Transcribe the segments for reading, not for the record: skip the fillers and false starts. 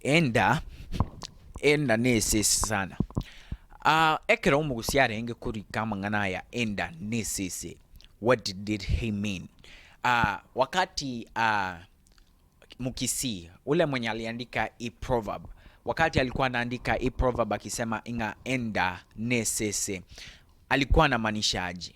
enda nese sana. Ekero mugusiare inge kuri kama ngana ya enda nesese. What did he mean? Wakati Mukisi ule mwenye aliandika i proverb, wakati alikuwa anaandika i proverb akisema inga enda nesese, alikuwa anamaanisha aje?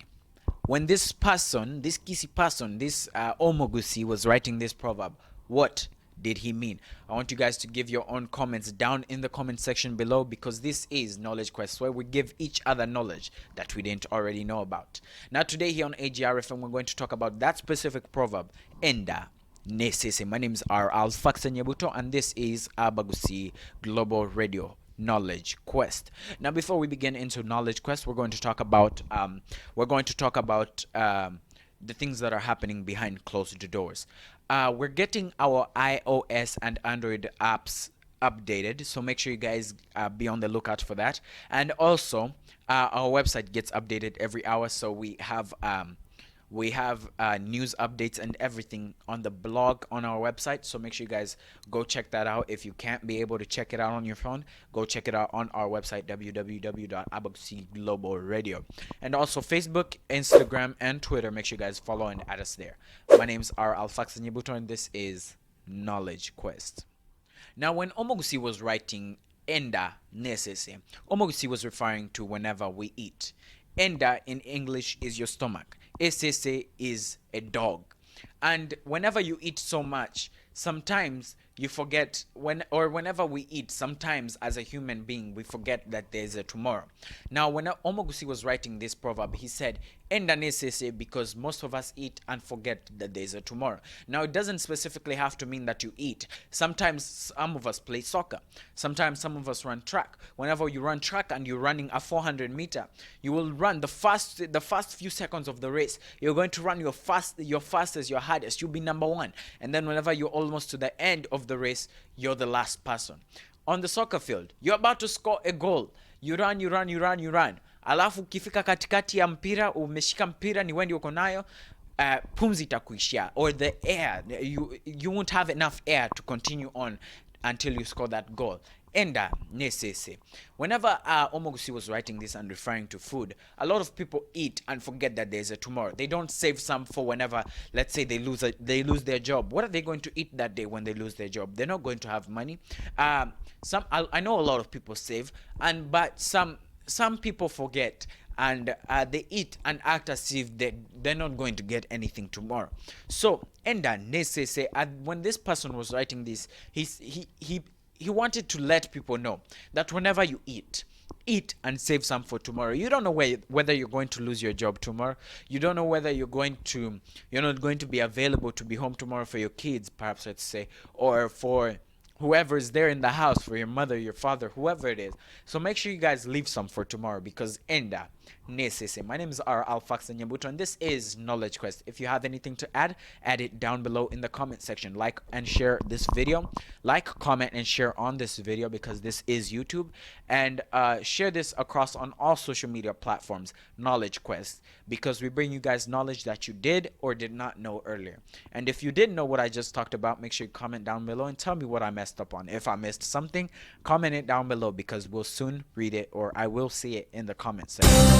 When this person, this Kisi person, this Omogusi was writing this proverb, what did he mean? I want you guys to give your own comments down in the comment section below, because this is Knowledge Quest, where we give each other knowledge that we didn't already know about. Now today here on AGRFM, we're going to talk about that specific proverb, enda nesese. My name is Arphaxad Nyabuto, and this is Abagusi Global Radio Knowledge Quest. Now before we begin into Knowledge Quest, we're going to talk about the things that are happening behind closed doors. We're getting our iOS and Android apps updated, so make sure you guys be on the lookout for that. And also our website gets updated every hour, so we have news updates and everything on the blog on our website, so make sure you guys go check that out. If you can't be able to check it out on your phone, go check it out on our website, www.abogcglobalradio. And also Facebook, Instagram, and Twitter. Make sure you guys follow and add us there. My name's Arphaxad Nyabuto, and this is Knowledge Quest. Now when Omogusi was writing enda nesese, Omogusi was referring to whenever we eat. Enda in English is your stomach. Esese is a dog. And whenever you eat so much, sometimes you forget whenever we eat, sometimes as a human being, we forget that there's a tomorrow. Now, when Omogusi was writing this proverb, he said, enda nesese, because most of us eat and forget that there's a tomorrow. Now, it doesn't specifically have to mean that you eat. Sometimes some of us play soccer. Sometimes some of us run track. Whenever you run track and you're running a 400-meter, you will run the first few seconds of the race. You're going to run your fastest, your hardest. You'll be number one. And then whenever you're almost to the end of the race, you're the last person. On the soccer field, you're about to score a goal. You run. Alafu ukifika katikati ya mpira, umeshika mpira, ni wendi uko nayo, pumzi itakuishia, or the air, you won't have enough air to continue on until you score that goal. Enda nesese. Whenever Omogusi was writing this and referring to food, a lot of people eat and forget that there's a tomorrow. They don't save some for whenever, let's say, they lose their job. What are they going to eat that day when they lose their job? They're not going to have money. I know a lot of people save, but some people forget, and they eat and act as if they're not going to get anything tomorrow. So enda nesese. When this person was writing this, he wanted to let people know that whenever you eat and save some for tomorrow. You don't know whether you're going to lose your job tomorrow. You don't know whether you're not going to be available to be home tomorrow for your kids, perhaps, let's say, or for whoever is there in the house, for your mother, your father, whoever it is. So make sure you guys leave some for tomorrow, because enda nesese. My name is Arphaxad Nyabuto, and this is Knowledge Quest. If you have anything to add it down below in the comment section. Like and share this video. Like, comment, and share on this video, because this is YouTube. And share this across on all social media platforms, Knowledge Quest, because we bring you guys knowledge that you did or did not know earlier. And if you didn't know what I just talked about, make sure you comment down below and tell me what I messed up on. If I missed something, comment it down below, because we'll soon read it, or I will see it in the comment section.